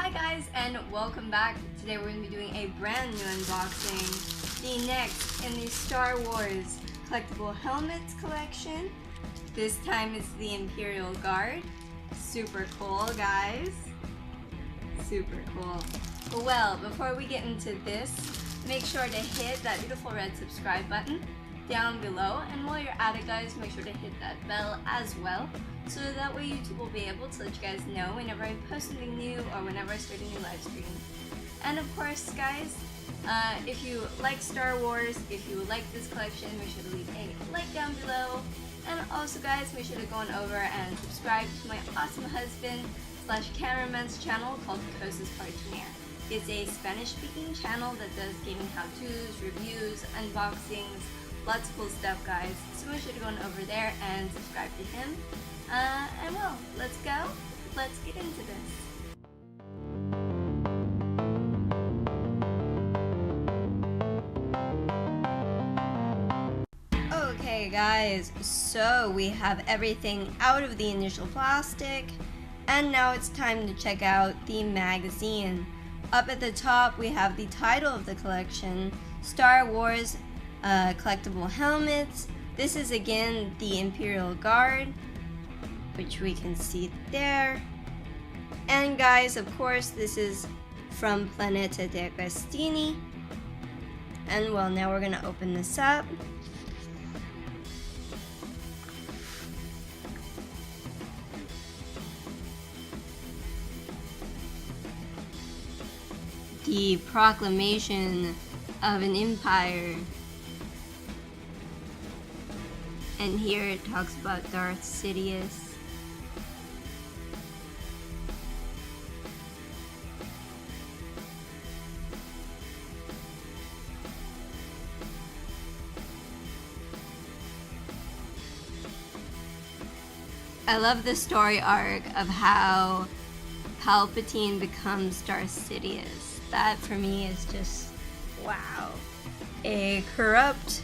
Hi guys, and welcome back. Today we're going to be doing a brand new unboxing, the next in the Star Wars collectible helmets collection. This time it's the Imperial Guard. Super cool, guys. Super cool. Well, before we get into this, make sure to hit that beautiful red subscribe button down below, and while you're at it, guys, make sure to hit that bell as well, so that way YouTube will be able to let you guys know whenever I post something new or whenever I start a new live stream. And of course, guys, if you like Star Wars, if you like this collection, make sure to leave a like down below. And also, guys, make sure to go on over and subscribe to my awesome husband / cameraman's channel called Cosa's Cartooner. It's a Spanish-speaking channel that does gaming how-tos, reviews, unboxings, lots of cool stuff, guys. So make sure to go on over there and subscribe to him. And well, let's go. Let's get into this. Okay, guys, so we have everything out of the initial plastic, and now it's time to check out the magazine. Up at the top, we have the title of the collection, Star Wars collectible helmets. This is again the Imperial Guard, which we can see there. And guys, of course, this is from Planeta DeAgostini. And well, now we're gonna open this up. The proclamation of an empire. And here it talks about Darth Sidious. I love the story arc of how Palpatine becomes Darth Sidious. That for me is just wow. A corrupt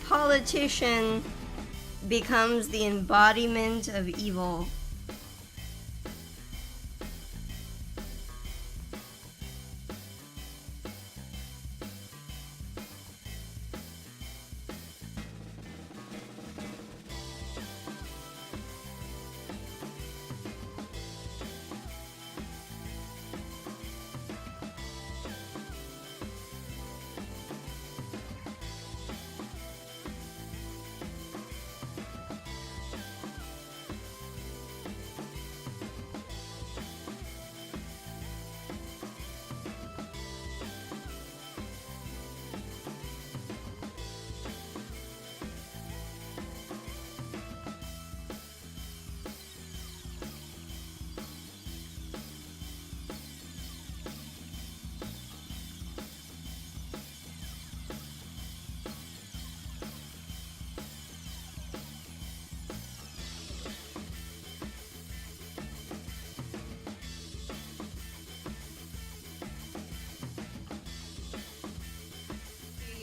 politician becomes the embodiment of evil.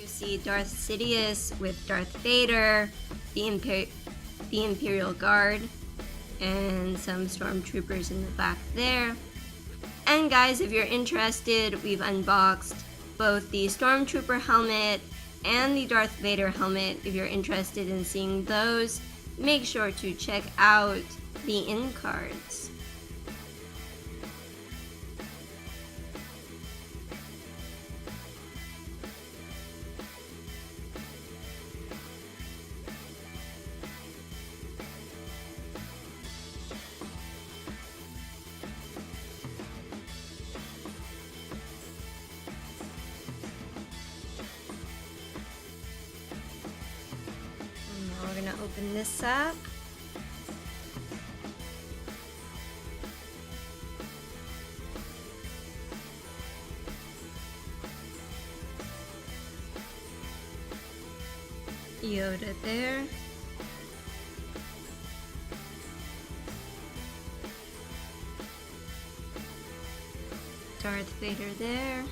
See Darth Sidious with Darth Vader, the Imperial Guard, and some stormtroopers in the back there. And guys, if you're interested, we've unboxed both the stormtrooper helmet and the Darth Vader helmet. If you're interested in seeing those, make sure to check out the end cards. We're gonna open this up. Yoda there. Darth Vader there.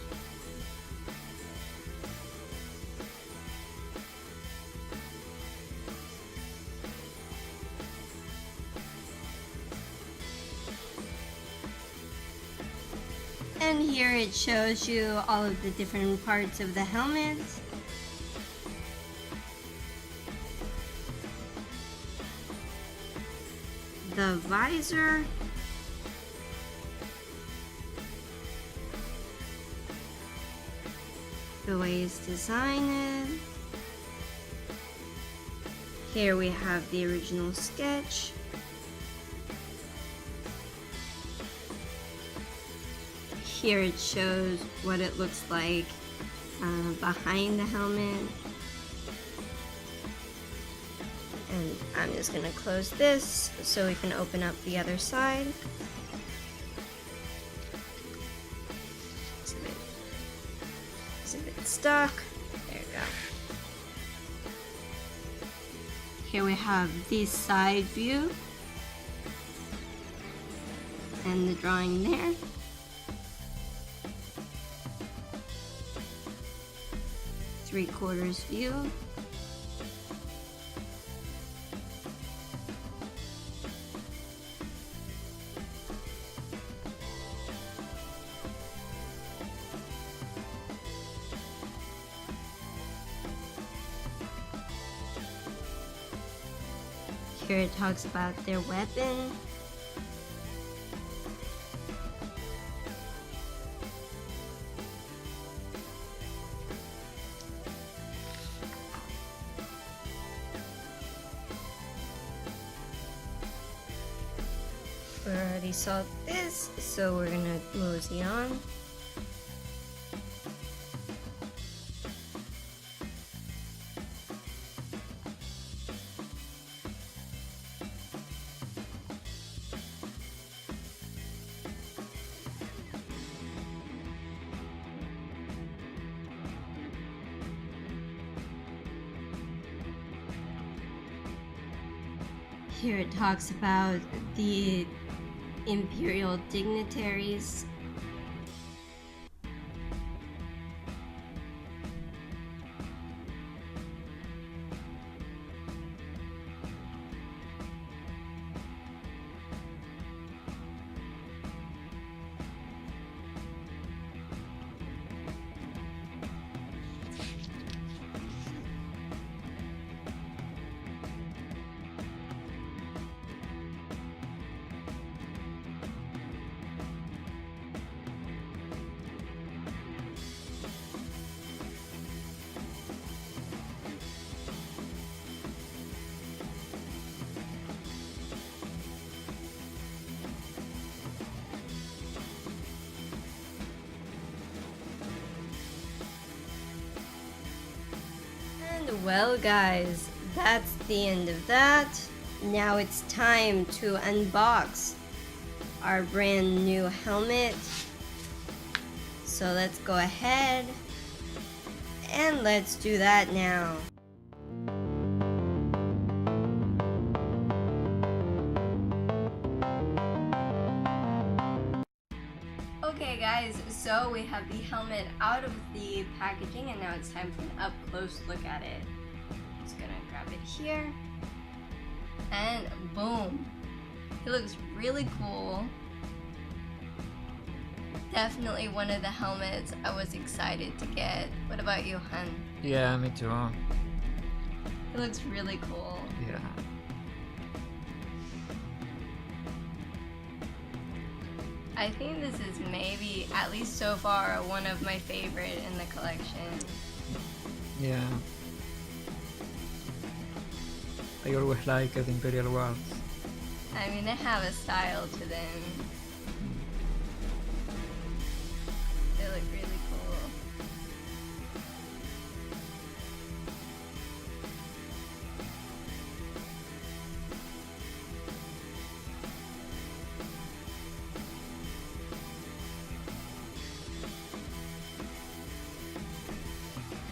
And here it shows you all of the different parts of the helmet. The visor. The way it's designed. Here we have the original sketch. Here it shows what it looks like behind the helmet. And I'm just gonna close this so we can open up the other side. It's a bit stuck. There we go. Here we have the side view and the drawing there. Three-quarters view. Here it talks about their weapon. We already saw this, so we're gonna mosey on. Here it talks about the imperial dignitaries. Well guys, that's the end of that. Now it's time to unbox our brand new helmet. So let's go ahead and let's do that now. Okay guys, so we have the helmet out of the packaging and now it's time for an up close look at it. Just gonna grab it here and boom. It looks really cool. Definitely one of the helmets I was excited to get. What about you, hun? Yeah, me too. It looks really cool. Yeah. I think this is maybe, at least so far, one of my favorite in the collection. Yeah. I always liked the Imperial Guards. I mean, they have a style to them. They look really cool.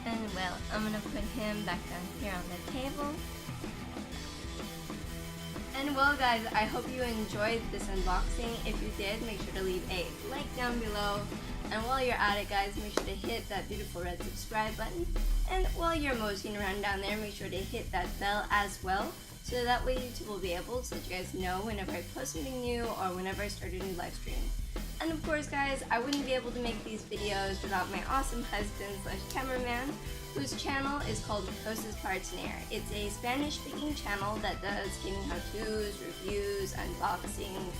And well, I'm gonna put him back down here on the table. And well guys, I hope you enjoyed this unboxing. If you did, make sure to leave a like down below. And while you're at it guys, make sure to hit that beautiful red subscribe button. And while you're moseying around down there, make sure to hit that bell as well. So that way YouTube will be able to let you guys know whenever I post something new or whenever I start a new live stream. And of course guys, I wouldn't be able to make these videos without my awesome husband / cameraman, whose channel is called Cosas Partner. It's a Spanish speaking channel that does gaming how-tos, reviews, unboxings,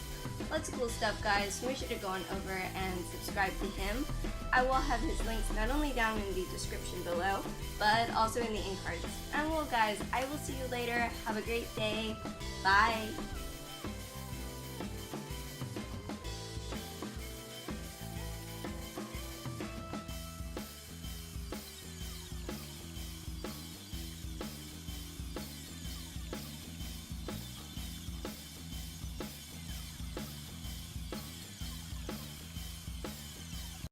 lots of cool stuff guys, so make sure to go on over and subscribe to him. I will have his links not only down in the description below, but also in the end cards. And well guys, I will see you later. Have a great day. Bye!